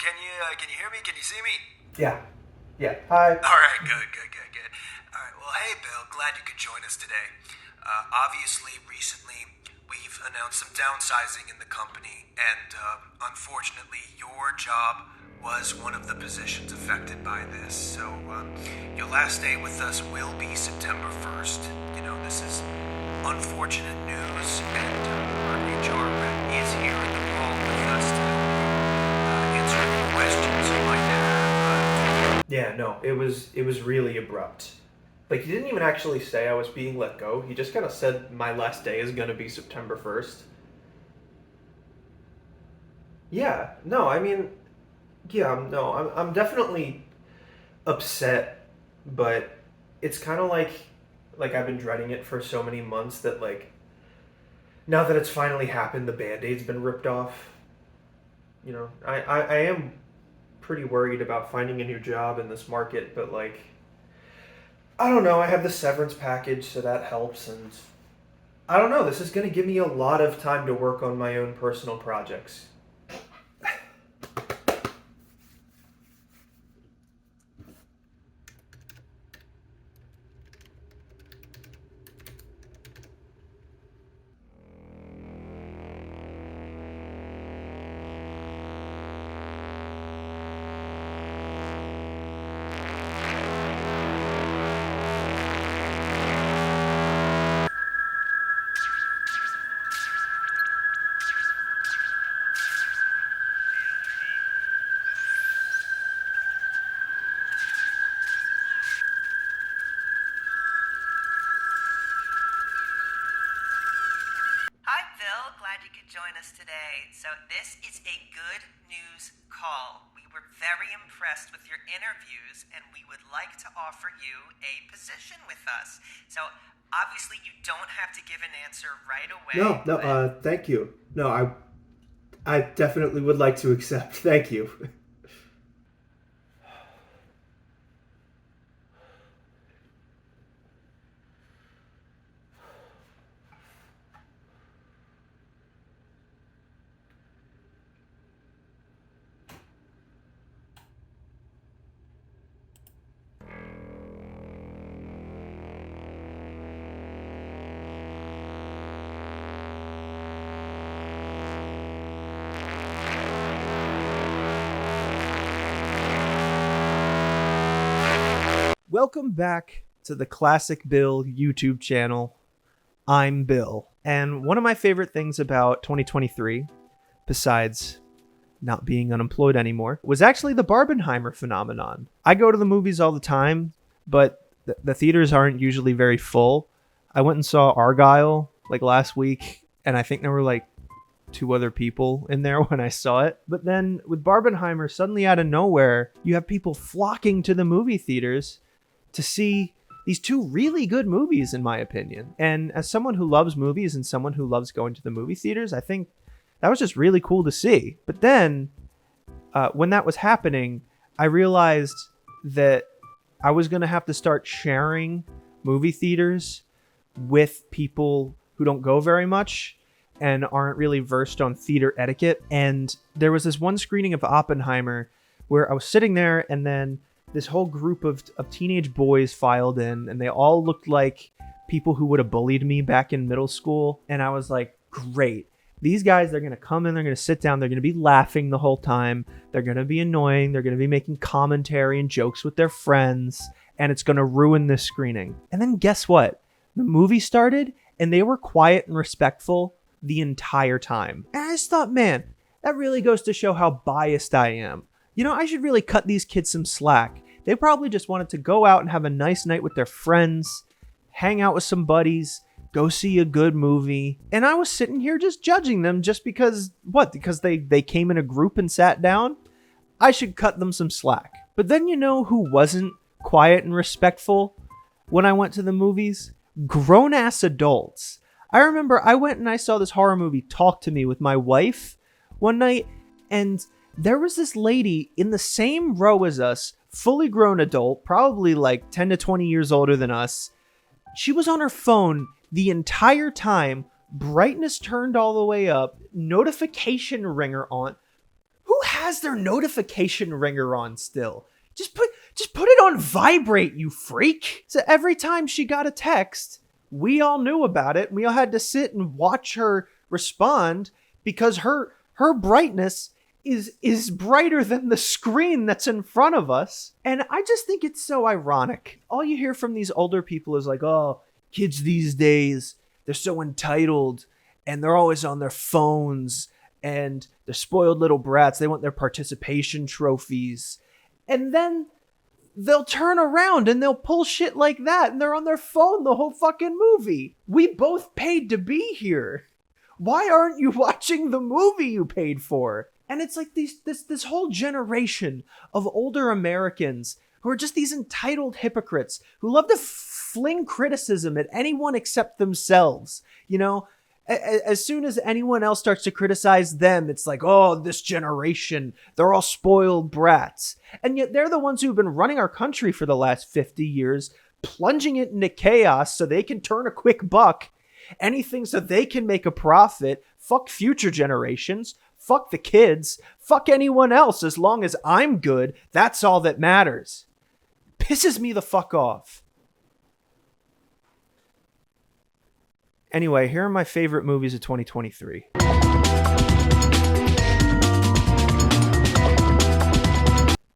Can you hear me? Can you see me? Yeah. Yeah. Hi. All right, good. All right, well, hey, Bill, glad you could join us today. Obviously, recently, we've announced some downsizing in the company, and unfortunately, your job was one of the positions affected by this. So, your last day with us will be September 1st. You know, this is unfortunate news, and our HR rep is here in the hall with us to answer any questions you might have. Yeah, no, it was really abrupt. Like, he didn't even actually say I was being let go. He just kind of said my last day is going to be September 1st. Yeah, no, I mean, yeah, no, I'm definitely upset, but it's kind of like I've been dreading it for so many months that like now that it's finally happened, the band-aid's been ripped off. You know, I am pretty worried about finding a new job in this market, but like I don't know, I have the severance package, so that helps, and I don't know, this is going to give me a lot of time to work on my own personal projects. Hi, Phil. Glad you could join us today. So, this is a good news call. We were very impressed with your interviews, and we would like to offer you a position with us. So, obviously, you don't have to give an answer right away. Thank you. No, I definitely would like to accept. Thank you. Welcome back to the Classic Bill YouTube channel. I'm Bill, and one of my favorite things about 2023, besides not being unemployed anymore, was actually the Barbenheimer phenomenon. I go to the movies all the time, but the theaters aren't usually very full. I went and saw Argyle like last week, and I think there were like two other people in there when I saw it. But then with Barbenheimer, suddenly out of nowhere, you have people flocking to the movie theaters to see these two really good movies, in my opinion. And as someone who loves movies and someone who loves going to the movie theaters, I think that was just really cool to see. But then when that was happening, I realized that I was going to have to start sharing movie theaters with people who don't go very much and aren't really versed on theater etiquette. And there was this one screening of Oppenheimer where I was sitting there, and then this whole group of teenage boys filed in, and they all looked like people who would have bullied me back in middle school. And I was like, great. These guys, they're going to come in, they're going to sit down, they're going to be laughing the whole time. They're going to be annoying. They're going to be making commentary and jokes with their friends, and it's going to ruin this screening. And then guess what? The movie started, and they were quiet and respectful the entire time. And I just thought, man, that really goes to show how biased I am. You know, I should really cut these kids some slack. They probably just wanted to go out and have a nice night with their friends, hang out with some buddies, go see a good movie. And I was sitting here just judging them just because, what? Because they came in a group and sat down? I should cut them some slack. But then you know who wasn't quiet and respectful when I went to the movies? Grown-ass adults. I remember I went and I saw this horror movie, Talk to Me, with my wife one night, and there was this lady in the same row as us, fully grown adult, probably like 10 to 20 years older than us. She was on her phone the entire time, brightness turned all the way up, notification ringer on. Who has has their notification ringer on still? Just put it on vibrate, you freak. So every time she got a text, we all knew about it. We all had to sit and watch her respond because her brightness is brighter than the screen that's in front of us. And I just think it's so ironic. All you hear from these older people is like, oh, kids these days, they're so entitled and they're always on their phones and they're spoiled little brats. They want their participation trophies. And then they'll turn around and they'll pull shit like that and they're on their phone the whole fucking movie. We both paid to be here. Why aren't you watching the movie you paid for? And it's like this whole generation of older Americans who are just these entitled hypocrites who love to fling criticism at anyone except themselves. You know, as soon as anyone else starts to criticize them, it's like, oh, this generation, they're all spoiled brats. And yet they're the ones who've been running our country for the last 50 years, plunging it into chaos so they can turn a quick buck. Anything so they can make a profit. Fuck future generations. Fuck the kids. Fuck anyone else. As long as I'm good, that's all that matters. Pisses me the fuck off. Anyway, here are my favorite movies of 2023.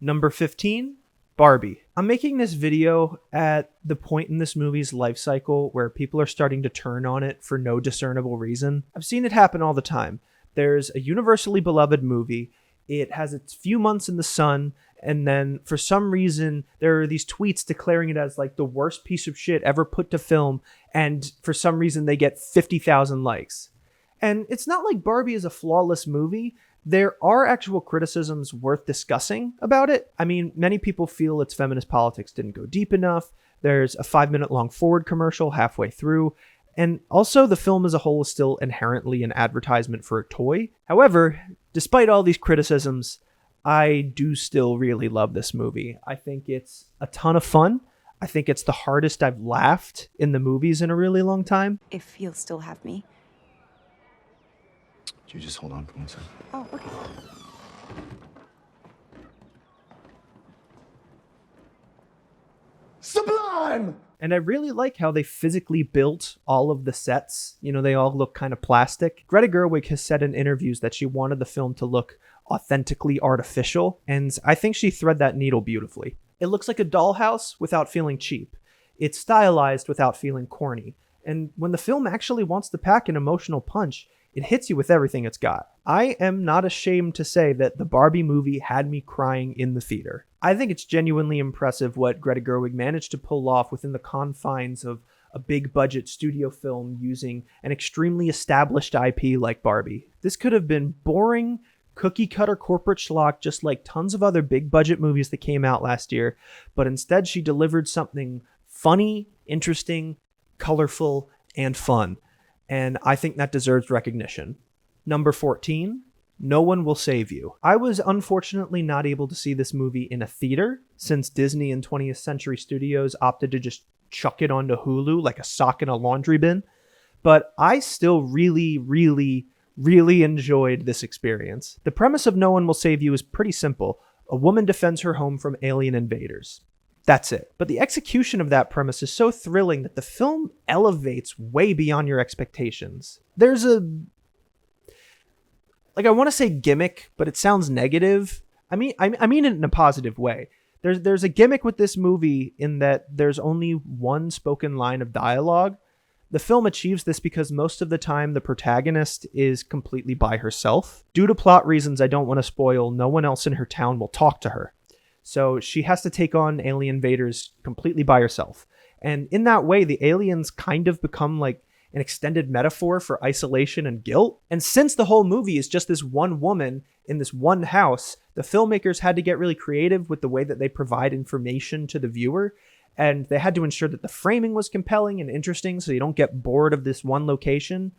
Number 15, Barbie. I'm making this video at the point in this movie's life cycle where people are starting to turn on it for no discernible reason. I've seen it happen all the time. There's a universally beloved movie. It has its few months in the sun, and then for some reason there are these tweets declaring it as like the worst piece of shit ever put to film, and for some reason they get 50,000 likes. And it's not like Barbie is a flawless movie. There are actual criticisms worth discussing about it. I mean, many people feel its feminist politics didn't go deep enough. There's a 5-minute long Ford commercial halfway through. And also, the film as a whole is still inherently an advertisement for a toy. However, despite all these criticisms, I do still really love this movie. I think it's a ton of fun. I think it's the hardest I've laughed in the movies in a really long time. If you'll still have me. You just hold on for 1 second. Oh, okay. Sublime! And I really like how they physically built all of the sets. You know, they all look kind of plastic. Greta Gerwig has said in interviews that she wanted the film to look authentically artificial, and I think she thread that needle beautifully. It looks like a dollhouse without feeling cheap. It's stylized without feeling corny. And when the film actually wants to pack an emotional punch, it hits you with everything it's got. I am not ashamed to say that the Barbie movie had me crying in the theater. I think it's genuinely impressive what Greta Gerwig managed to pull off within the confines of a big budget studio film using an extremely established IP like Barbie. This could have been boring, cookie cutter corporate schlock just like tons of other big budget movies that came out last year, but instead she delivered something funny, interesting, colorful, and fun. And I think that deserves recognition. Number 14, No One Will Save You. I was unfortunately not able to see this movie in a theater since Disney and 20th Century Studios opted to just chuck it onto Hulu like a sock in a laundry bin. But I still really enjoyed this experience. The premise of No One Will Save You is pretty simple. A woman defends her home from alien invaders. That's it. But the execution of that premise is so thrilling that the film elevates way beyond your expectations. There's I want to say gimmick, but it sounds negative. I mean it in a positive way. There's a gimmick with this movie in that there's only one spoken line of dialogue. The film achieves this because most of the time the protagonist is completely by herself. Due to plot reasons I don't want to spoil, no one else in her town will talk to her. So she has to take on alien invaders completely by herself. And in that way, the aliens kind of become like an extended metaphor for isolation and guilt. And since the whole movie is just this one woman in this one house, the filmmakers had to get really creative with the way that they provide information to the viewer. And they had to ensure that the framing was compelling and interesting so you don't get bored of this one location.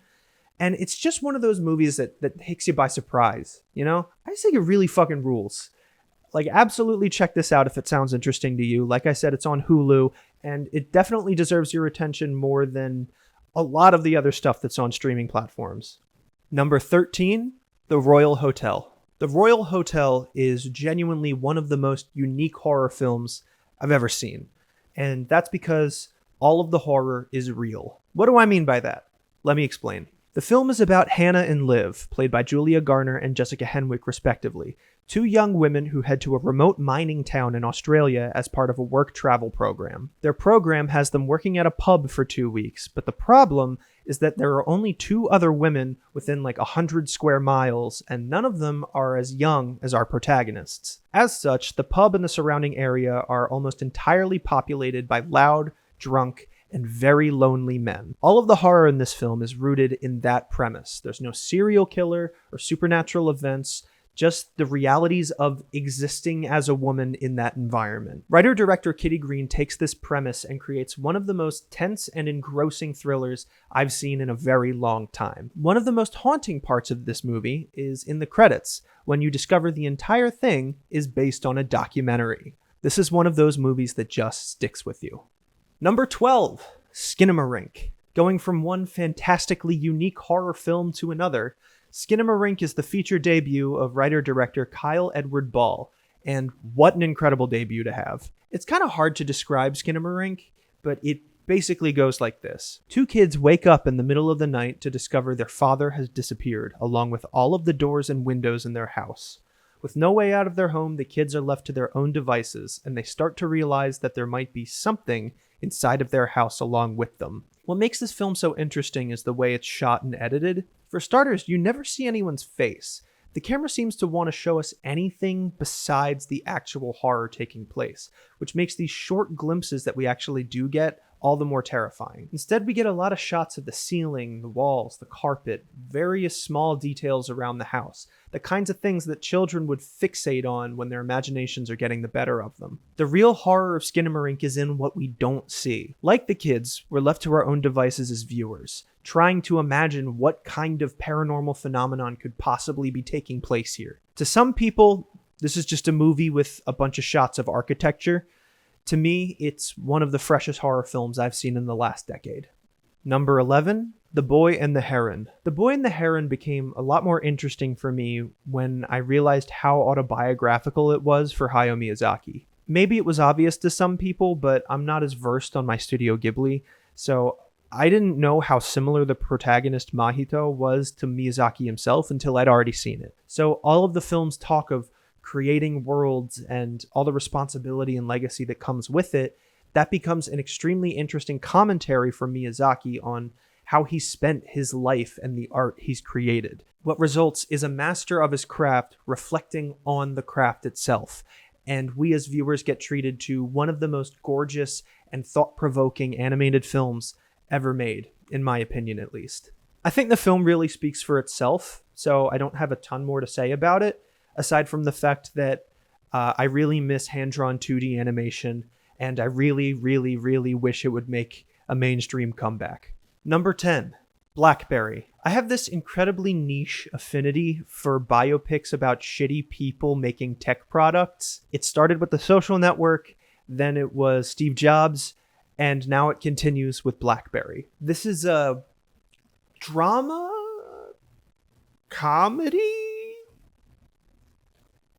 And it's just one of those movies that takes you by surprise, you know? I just think it really fucking rules. Like, absolutely check this out if it sounds interesting to you. Like I said, it's on Hulu, and it definitely deserves your attention more than a lot of the other stuff that's on streaming platforms. Number 13, The Royal Hotel. The Royal Hotel is genuinely one of the most unique horror films I've ever seen. And that's because all of the horror is real. What do I mean by that? Let me explain. The film is about Hannah and Liv, played by Julia Garner and Jessica Henwick respectively, two young women who head to a remote mining town in Australia as part of a work travel program. Their program has them working at a pub for 2 weeks, but the problem is that there are only two other women within like 100 square miles, and none of them are as young as our protagonists. As such, the pub and the surrounding area are almost entirely populated by loud, drunk, and very lonely men. All of the horror in this film is rooted in that premise. There's no serial killer or supernatural events, just the realities of existing as a woman in that environment. Writer-director Kitty Green takes this premise and creates one of the most tense and engrossing thrillers I've seen in a very long time. One of the most haunting parts of this movie is in the credits, when you discover the entire thing is based on a documentary. This is one of those movies that just sticks with you. Number 12, Skinamarink. Going from one fantastically unique horror film to another, Skinamarink is the feature debut of writer-director Kyle Edward Ball, and what an incredible debut to have. It's kind of hard to describe Skinamarink, but it basically goes like this. Two kids wake up in the middle of the night to discover their father has disappeared, along with all of the doors and windows in their house. With no way out of their home, the kids are left to their own devices, and they start to realize that there might be something inside of their house along with them. What makes this film so interesting is the way it's shot and edited. For starters, you never see anyone's face. The camera seems to want to show us anything besides the actual horror taking place, which makes these short glimpses that we actually do get all the more terrifying. Instead, we get a lot of shots of the ceiling, the walls, the carpet, various small details around the house, the kinds of things that children would fixate on when their imaginations are getting the better of them. The real horror of Skinamarink is in what we don't see. Like the kids, we're left to our own devices as viewers, trying to imagine what kind of paranormal phenomenon could possibly be taking place here. To some people, this is just a movie with a bunch of shots of architecture. To me, it's one of the freshest horror films I've seen in the last decade. Number 11, The Boy and the Heron. The Boy and the Heron became a lot more interesting for me when I realized how autobiographical it was for Hayao Miyazaki. Maybe it was obvious to some people, but I'm not as versed on my Studio Ghibli, so I didn't know how similar the protagonist Mahito was to Miyazaki himself until I'd already seen it. So all of the film's talk of creating worlds and all the responsibility and legacy that comes with it, that becomes an extremely interesting commentary for Miyazaki on how he spent his life and the art he's created. What results is a master of his craft reflecting on the craft itself, and we as viewers get treated to one of the most gorgeous and thought-provoking animated films ever made, in my opinion at least. I think the film really speaks for itself, so I don't have a ton more to say about it, aside from the fact that I really miss hand-drawn 2D animation, and I really, really, really wish it would make a mainstream comeback. Number 10, Blackberry. I have this incredibly niche affinity for biopics about shitty people making tech products. It started with The Social Network, then it was Steve Jobs, and now it continues with Blackberry. This is a drama? Comedy?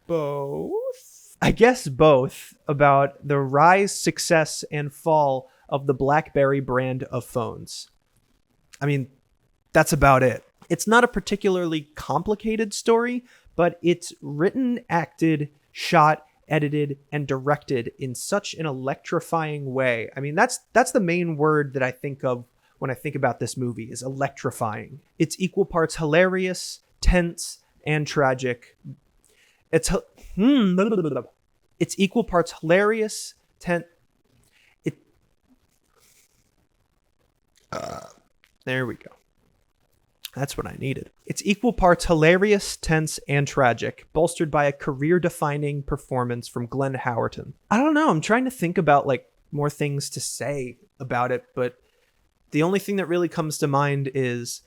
Both? I guess both, about the rise, success, and fall of the BlackBerry brand of phones. I mean, that's about it. It's not a particularly complicated story, but it's written, acted, shot, edited, and directed in such an electrifying way. I mean, that's the main word that I think of when I think about this movie, is electrifying. It's equal parts hilarious, tense, and tragic. It's equal parts hilarious, there we go. That's what I needed. It's equal parts hilarious, tense, and tragic, bolstered by a career-defining performance from Glenn Howerton. I don't know, I'm trying to think about more things to say about it, but the only thing that really comes to mind is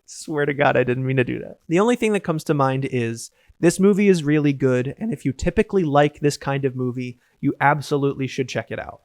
swear to God, I didn't mean to do that. The only thing that comes to mind is this movie is really good, and if you typically like this kind of movie, you absolutely should check it out.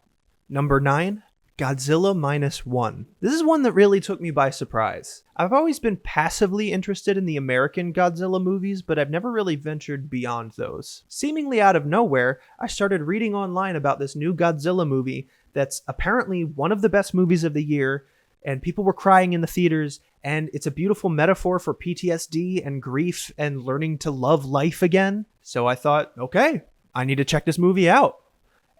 Number 9, Godzilla Minus One. This is one that really took me by surprise. I've always been passively interested in the American Godzilla movies, but I've never really ventured beyond those. Seemingly out of nowhere, I started reading online about this new Godzilla movie that's apparently one of the best movies of the year, and people were crying in the theaters, and it's a beautiful metaphor for PTSD and grief and learning to love life again. So I thought, okay, I need to check this movie out.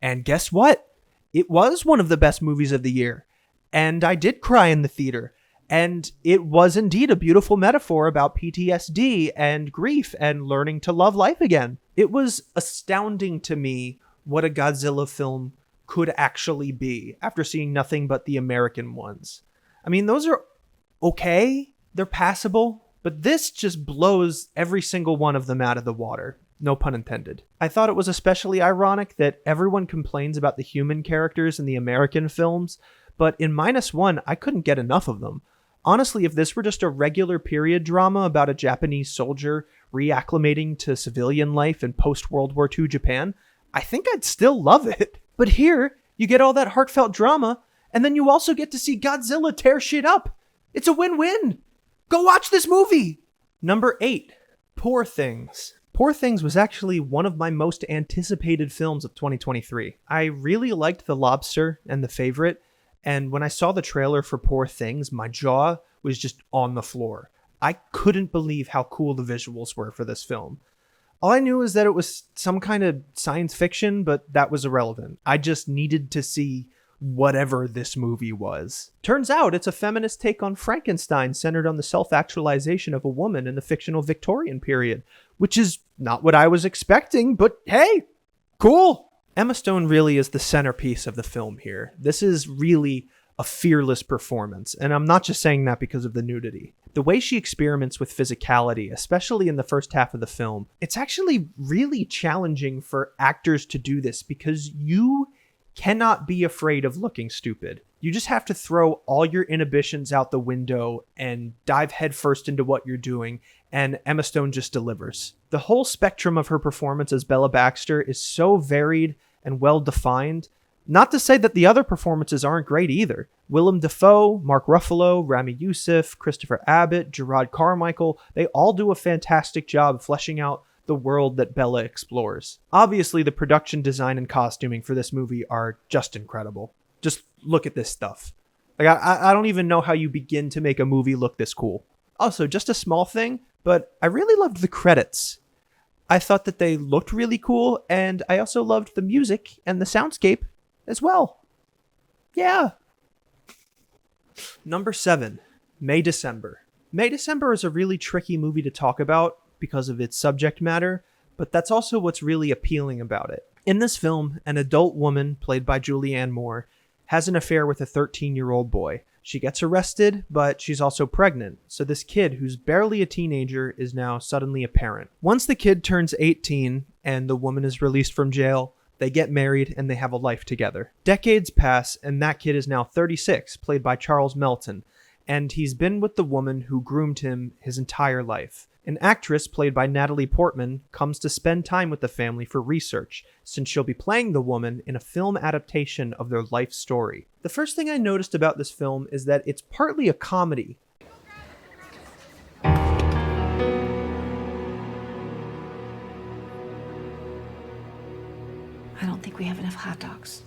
And guess what? It was one of the best movies of the year. And I did cry in the theater. And it was indeed a beautiful metaphor about PTSD and grief and learning to love life again. It was astounding to me what a Godzilla film could actually be after seeing nothing but the American ones. I mean, those are okay. They're passable. But this just blows every single one of them out of the water. No pun intended. I thought it was especially ironic that everyone complains about the human characters in the American films, but in Minus One, I couldn't get enough of them. Honestly, if this were just a regular period drama about a Japanese soldier reacclimating to civilian life in post-World War II Japan, I think I'd still love it. But here, you get all that heartfelt drama, and then you also get to see Godzilla tear shit up. It's a win-win. Go watch this movie! Number 8, Poor Things. Poor Things was actually one of my most anticipated films of 2023. I really liked The Lobster and The Favorite, and when I saw the trailer for Poor Things, my jaw was just on the floor. I couldn't believe how cool the visuals were for this film. All I knew is that it was some kind of science fiction, but that was irrelevant. I just needed to see whatever this movie was. Turns out it's a feminist take on Frankenstein centered on the self-actualization of a woman in the fictional Victorian period, which is not what I was expecting, but hey, cool. Emma Stone really is the centerpiece of the film here. This is really a fearless performance, and I'm not just saying that because of the nudity. The way she experiments with physicality, especially in the first half of the film, it's actually really challenging for actors to do this because you cannot be afraid of looking stupid. You just have to throw all your inhibitions out the window and dive headfirst into what you're doing, and Emma Stone just delivers. The whole spectrum of her performance as Bella Baxter is so varied and well defined. Not to say that the other performances aren't great either. Willem Dafoe, Mark Ruffalo, Rami Youssef, Christopher Abbott, Gerard Carmichael, they all do a fantastic job fleshing out the world that Bella explores. Obviously, the production design and costuming for this movie are just incredible. Just look at this stuff. Like, I don't even know how you begin to make a movie look this cool. Also, just a small thing, but I really loved the credits. I thought that they looked really cool, and I also loved the music and the soundscape as well. Yeah. Number 7, May December. May December is a really tricky movie to talk about because of its subject matter, but that's also what's really appealing about it. In this film, an adult woman, played by Julianne Moore, has an affair with a 13-year-old boy. She gets arrested, but she's also pregnant, so this kid, who's barely a teenager, is now suddenly a parent. Once the kid turns 18 and the woman is released from jail, they get married and they have a life together. Decades pass, and that kid is now 36, played by Charles Melton, and he's been with the woman who groomed him his entire life. An actress, played by Natalie Portman, comes to spend time with the family for research, since she'll be playing the woman in a film adaptation of their life story. The first thing I noticed about this film is that it's partly a comedy. I don't think we have enough hot dogs.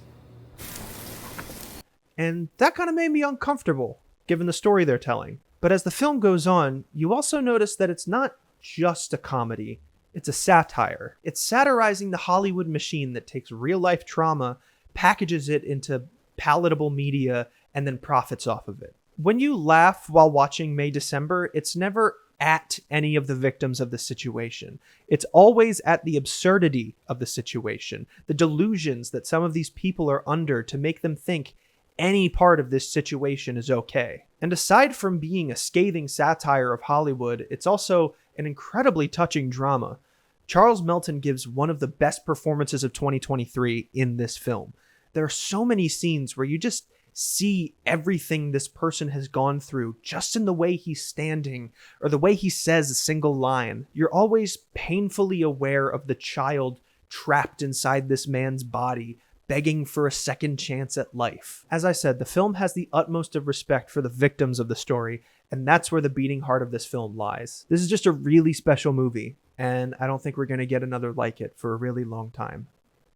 And that kind of made me uncomfortable, given the story they're telling. But as the film goes on, you also notice that it's not just a comedy, it's a satire. It's satirizing the Hollywood machine that takes real-life trauma, packages it into palatable media, and then profits off of it. When you laugh while watching May December, it's never at any of the victims of the situation. It's always at the absurdity of the situation, the delusions that some of these people are under to make them think any part of this situation is okay. And aside from being a scathing satire of Hollywood, it's also an incredibly touching drama. Charles Melton gives one of the best performances of 2023 in this film. There are so many scenes where you just see everything this person has gone through just in the way he's standing or the way he says a single line. You're always painfully aware of the child trapped inside this man's body, begging for a second chance at life. As I said, the film has the utmost of respect for the victims of the story, and that's where the beating heart of this film lies. This is just a really special movie, and I don't think we're going to get another like it for a really long time.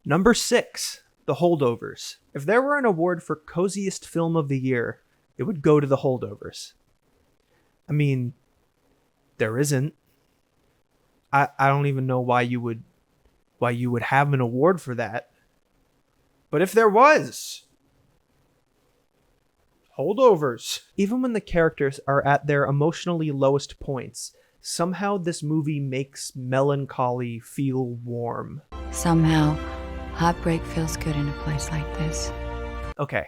Number 6, The Holdovers. If there were an award for coziest film of the year, it would go to The Holdovers. I mean, there isn't. I don't even know why you would have an award for that. But if there was, Holdovers. Even when the characters are at their emotionally lowest points, somehow this movie makes melancholy feel warm. Somehow, heartbreak feels good in a place like this. Okay,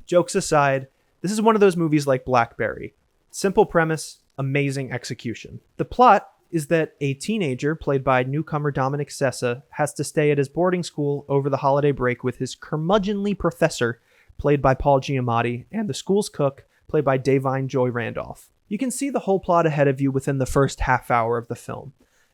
jokes aside, this is one of those movies like Blackberry. Simple premise, amazing execution. The plot is that a teenager, played by newcomer Dominic Sessa, has to stay at his boarding school over the holiday break with his curmudgeonly professor, played by Paul Giamatti, and the school's cook, played by Davine Joy Randolph. You can see the whole plot ahead of you within the first half hour of the film.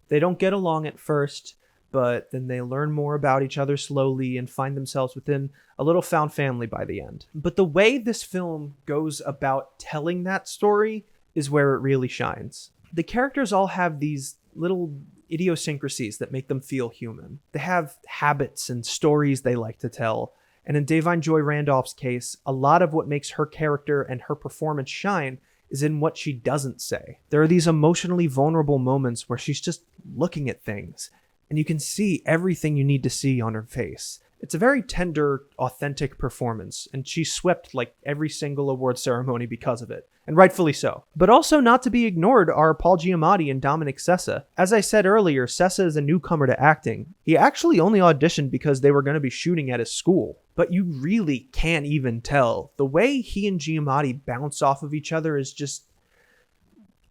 They don't get along at first, but then they learn more about each other slowly and find themselves within a little found family by the end. But the way this film goes about telling that story is where it really shines. The characters all have these little idiosyncrasies that make them feel human. They have habits and stories they like to tell. And in Davine Joy Randolph's case, a lot of what makes her character and her performance shine is in what she doesn't say. There are these emotionally vulnerable moments where she's just looking at things, and you can see everything you need to see on her face. It's a very tender, authentic performance, and she swept like every single award ceremony because of it, and rightfully so. But also not to be ignored are Paul Giamatti and Dominic Sessa. As I said earlier, Sessa is a newcomer to acting. He actually only auditioned because they were going to be shooting at his school. But you really can't even tell. The way he and Giamatti bounce off of each other is just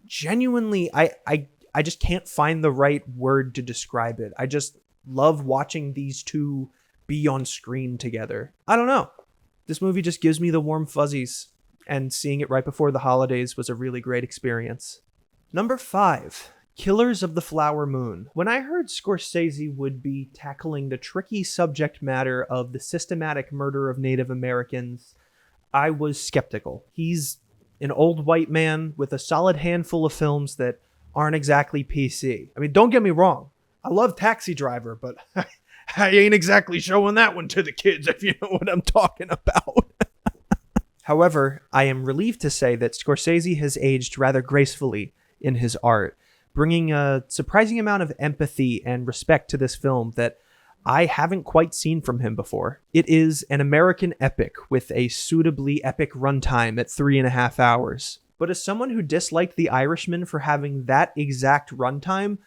genuinely, I just can't find the right word to describe it. I just love watching these two be on screen together. I don't know. This movie just gives me the warm fuzzies, and seeing it right before the holidays was a really great experience. Number 5, Killers of the Flower Moon. When I heard Scorsese would be tackling the tricky subject matter of the systematic murder of Native Americans, I was skeptical. He's an old white man with a solid handful of films that aren't exactly PC. I mean, don't get me wrong. I love Taxi Driver, but I ain't exactly showing that one to the kids, if you know what I'm talking about. However, I am relieved to say that Scorsese has aged rather gracefully in his art, bringing a surprising amount of empathy and respect to this film that I haven't quite seen from him before. It is an American epic with a suitably epic runtime at 3.5 hours. But as someone who disliked The Irishman for having that exact runtime,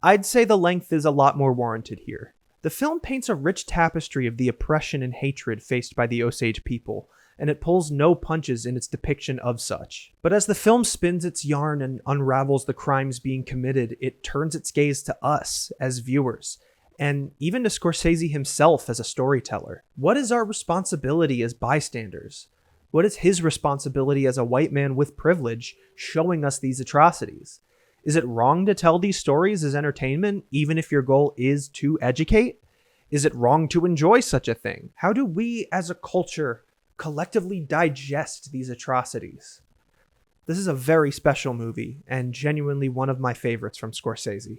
I'd say the length is a lot more warranted here. The film paints a rich tapestry of the oppression and hatred faced by the Osage people, and it pulls no punches in its depiction of such. But as the film spins its yarn and unravels the crimes being committed, it turns its gaze to us as viewers, and even to Scorsese himself as a storyteller. What is our responsibility as bystanders? What is his responsibility as a white man with privilege showing us these atrocities? Is it wrong to tell these stories as entertainment, even if your goal is to educate? Is it wrong to enjoy such a thing? How do we as a culture collectively digest these atrocities? This is a very special movie, and genuinely one of my favorites from Scorsese.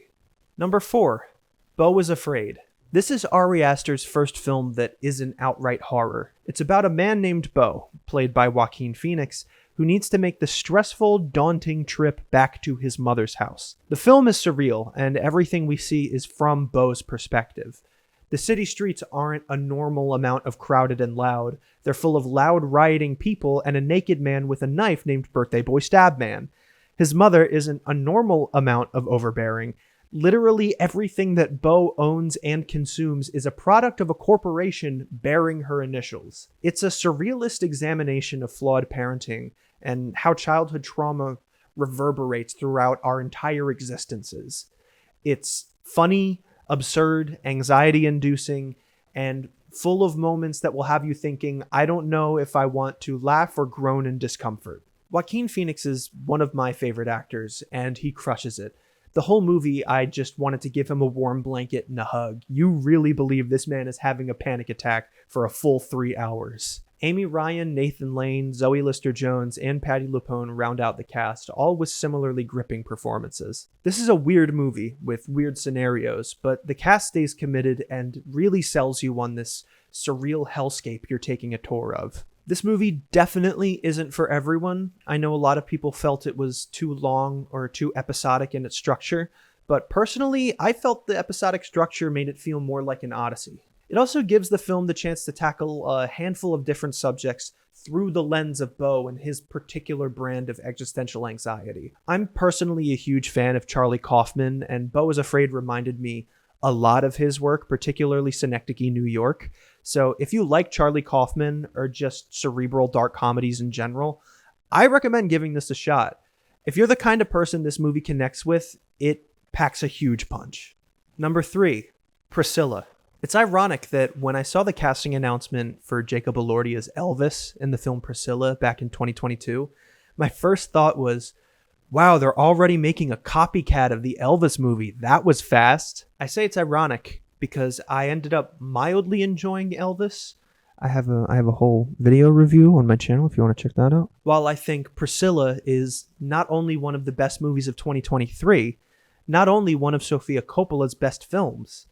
Number 4, Beau is Afraid. This is Ari Aster's first film that isn't outright horror. It's about a man named Beau, played by Joaquin Phoenix, who needs to make the stressful, daunting trip back to his mother's house. The film is surreal, and everything we see is from Beau's perspective. The city streets aren't a normal amount of crowded and loud. They're full of loud, rioting people and a naked man with a knife named Birthday Boy Stabman. His mother isn't a normal amount of overbearing. Literally everything that Beau owns and consumes is a product of a corporation bearing her initials. It's a surrealist examination of flawed parenting and how childhood trauma reverberates throughout our entire existences. It's funny, absurd, anxiety-inducing, and full of moments that will have you thinking, I don't know if I want to laugh or groan in discomfort. Joaquin Phoenix is one of my favorite actors, and he crushes it. The whole movie, I just wanted to give him a warm blanket and a hug. You really believe this man is having a panic attack for a full 3 hours. Amy Ryan, Nathan Lane, Zoe Lister-Jones, and Patti LuPone round out the cast, all with similarly gripping performances. This is a weird movie with weird scenarios, but the cast stays committed and really sells you on this surreal hellscape you're taking a tour of. This movie definitely isn't for everyone. I know a lot of people felt it was too long or too episodic in its structure, but personally, I felt the episodic structure made it feel more like an odyssey. It also gives the film the chance to tackle a handful of different subjects through the lens of Beau and his particular brand of existential anxiety. I'm personally a huge fan of Charlie Kaufman, and Beau is Afraid reminded me a lot of his work, particularly Synecdoche, New York. So if you like Charlie Kaufman or just cerebral dark comedies in general, I recommend giving this a shot. If you're the kind of person this movie connects with, it packs a huge punch. Number 3, Priscilla. It's ironic that when I saw the casting announcement for Jacob Elordi as Elvis in the film Priscilla back in 2022, my first thought was, wow, they're already making a copycat of the Elvis movie. That was fast. I say it's ironic because I ended up mildly enjoying Elvis. I have a whole video review on my channel if you want to check that out. While I think Priscilla is not only one of the best movies of 2023, not only one of Sofia Coppola's best films,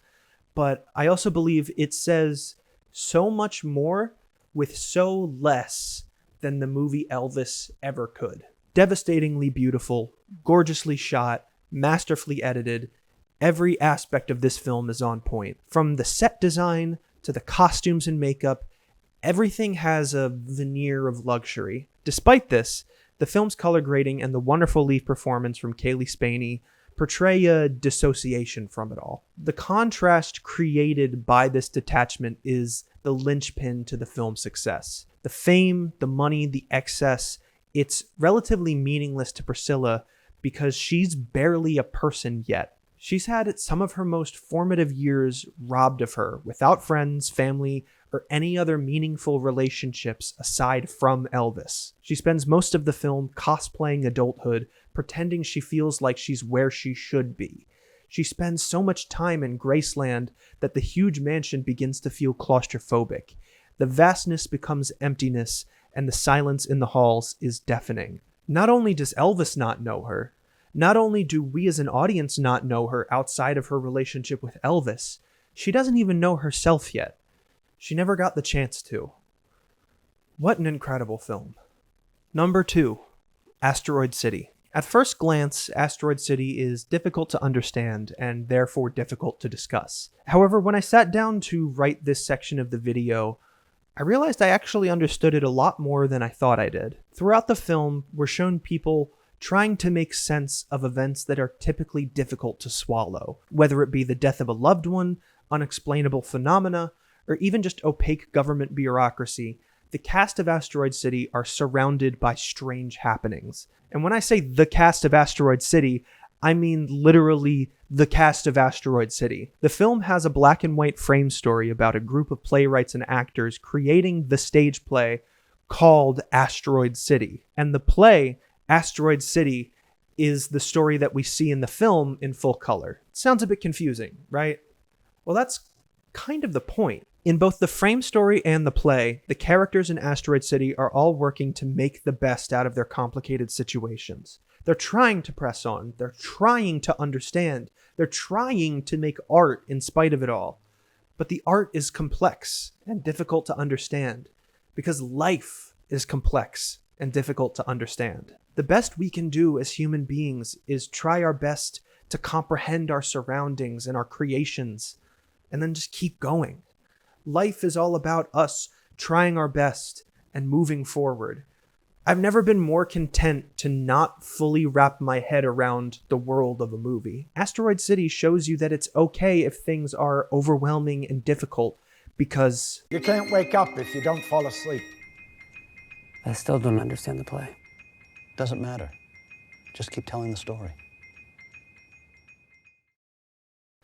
but I also believe it says so much more with so less than the movie Elvis ever could. Devastatingly beautiful, gorgeously shot, masterfully edited. Every aspect of this film is on point. From the set design to the costumes and makeup, everything has a veneer of luxury. Despite this, the film's color grading and the wonderful lead performance from Kaylee Spaney portray a dissociation from it all. The contrast created by this detachment is the linchpin to the film's success. The fame, the money, the excess, it's relatively meaningless to Priscilla because she's barely a person yet. She's had some of her most formative years robbed of her, without friends, family, or any other meaningful relationships aside from Elvis. She spends most of the film cosplaying adulthood, pretending she feels like she's where she should be. She spends so much time in Graceland that the huge mansion begins to feel claustrophobic. The vastness becomes emptiness, and the silence in the halls is deafening. Not only does Elvis not know her, not only do we as an audience not know her outside of her relationship with Elvis, she doesn't even know herself yet. She never got the chance to. What an incredible film. Number 2, Asteroid City. At first glance, Asteroid City is difficult to understand and therefore difficult to discuss. However, when I sat down to write this section of the video, I realized I actually understood it a lot more than I thought I did. Throughout the film, we're shown people trying to make sense of events that are typically difficult to swallow, whether it be the death of a loved one, unexplainable phenomena, or even just opaque government bureaucracy. The cast of Asteroid City are surrounded by strange happenings. And when I say the cast of Asteroid City, I mean literally the cast of Asteroid City. The film has a black and white frame story about a group of playwrights and actors creating the stage play called Asteroid City. And the play, Asteroid City, is the story that we see in the film in full color. Sounds a bit confusing, right? Well, that's kind of the point. In both the frame story and the play, the characters in Asteroid City are all working to make the best out of their complicated situations. They're trying to press on. They're trying to understand. They're trying to make art in spite of it all. But the art is complex and difficult to understand because life is complex and difficult to understand. The best we can do as human beings is try our best to comprehend our surroundings and our creations and then just keep going. Life is all about us trying our best and moving forward. I've never been more content to not fully wrap my head around the world of a movie. Asteroid City shows you that it's okay if things are overwhelming and difficult because You can't wake up if you don't fall asleep. I still don't understand the play. Doesn't matter. Just keep telling the story.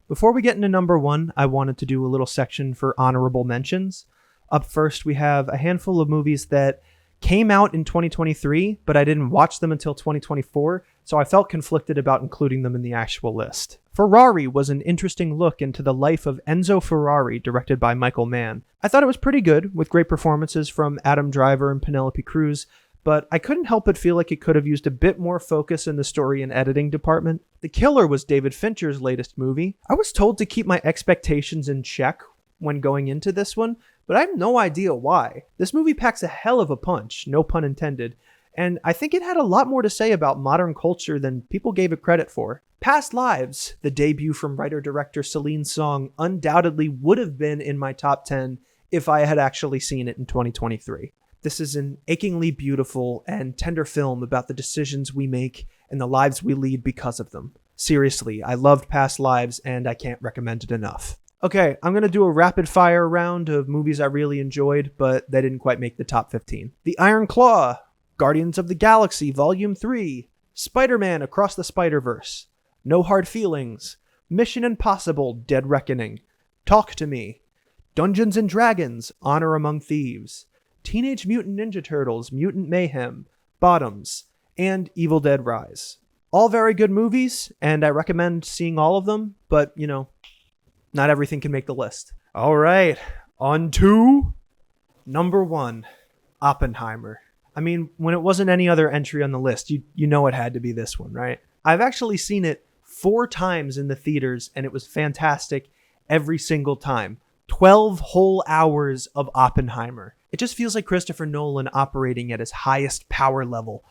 Before we get into number 1, I wanted to do a little section for honorable mentions. Up first, we have a handful of movies that came out in 2023, but I didn't watch them until 2024, so I felt conflicted about including them in the actual list. Ferrari was an interesting look into the life of Enzo Ferrari, directed by Michael Mann. I thought it was pretty good, with great performances from Adam Driver and Penelope Cruz, but I couldn't help but feel like it could have used a bit more focus in the story and editing department. The Killer was David Fincher's latest movie. I was told to keep my expectations in check when going into this one, but I have no idea why. This movie packs a hell of a punch, no pun intended, and I think it had a lot more to say about modern culture than people gave it credit for. Past Lives, the debut from writer-director Celine Song, undoubtedly would have been in my top 10 if I had actually seen it in 2023. This is an achingly beautiful and tender film about the decisions we make and the lives we lead because of them. Seriously, I loved Past Lives and I can't recommend it enough. Okay, I'm going to do a rapid fire round of movies I really enjoyed, but they didn't quite make the top 15. The Iron Claw, Guardians of the Galaxy Volume 3, Spider-Man Across the Spider-Verse, No Hard Feelings, Mission Impossible Dead Reckoning, Talk to Me, Dungeons and Dragons Honor Among Thieves, Teenage Mutant Ninja Turtles Mutant Mayhem, Bottoms, and Evil Dead Rise. All very good movies, and I recommend seeing all of them, but, not everything can make the list. All right, on to number 1, Oppenheimer. I mean, when it wasn't any other entry on the list, you know it had to be this one, right? I've actually seen it 4 times in the theaters, and it was fantastic every single time. 12 whole hours of Oppenheimer. It just feels like Christopher Nolan operating at his highest power level.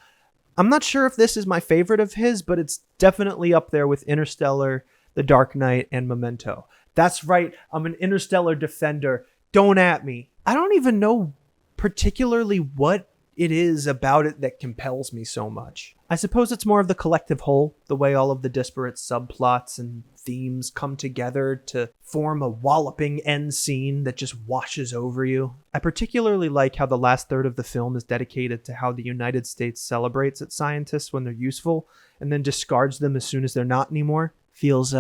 I'm not sure if this is my favorite of his, but it's definitely up there with Interstellar, The Dark Knight, and Memento. That's right, I'm an Interstellar defender. Don't at me. I don't even know particularly what it is about it that compels me so much. I suppose it's more of the collective whole, the way all of the disparate subplots and themes come together to form a walloping end scene that just washes over you. I particularly like how the last third of the film is dedicated to how the United States celebrates its scientists when they're useful and then discards them as soon as they're not anymore. Feels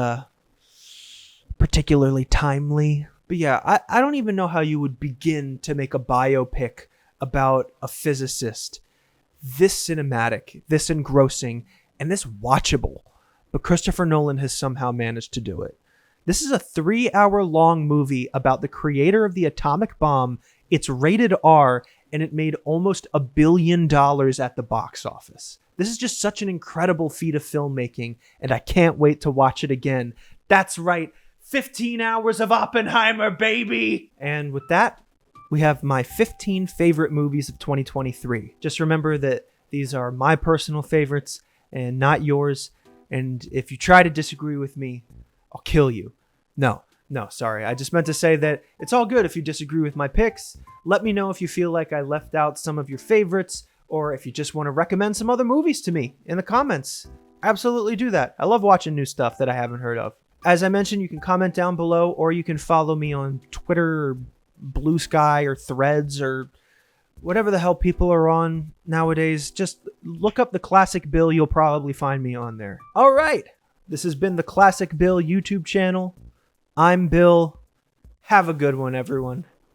particularly timely. But yeah, I don't even know how you would begin to make a biopic about a physicist this cinematic, this engrossing, and this watchable. But Christopher Nolan has somehow managed to do it. This is a 3-hour-long movie about the creator of the atomic bomb. It's rated R, and it made almost $1 billion at the box office. This is just such an incredible feat of filmmaking, and I can't wait to watch it again. That's right, 15 hours of Oppenheimer, baby! And with that, we have my 15 favorite movies of 2023. Just remember that these are my personal favorites and not yours. And if you try to disagree with me, I'll kill you. No, sorry. I just meant to say that it's all good if you disagree with my picks. Let me know if you feel like I left out some of your favorites, or if you just want to recommend some other movies to me in the comments. Absolutely do that. I love watching new stuff that I haven't heard of. As I mentioned, you can comment down below, or you can follow me on Twitter, or Blue Sky, or Threads, or whatever the hell people are on nowadays. Just look up The Classic Bill. You'll probably find me on there. All right. This has been the Classic Bill YouTube channel. I'm Bill. Have a good one, everyone.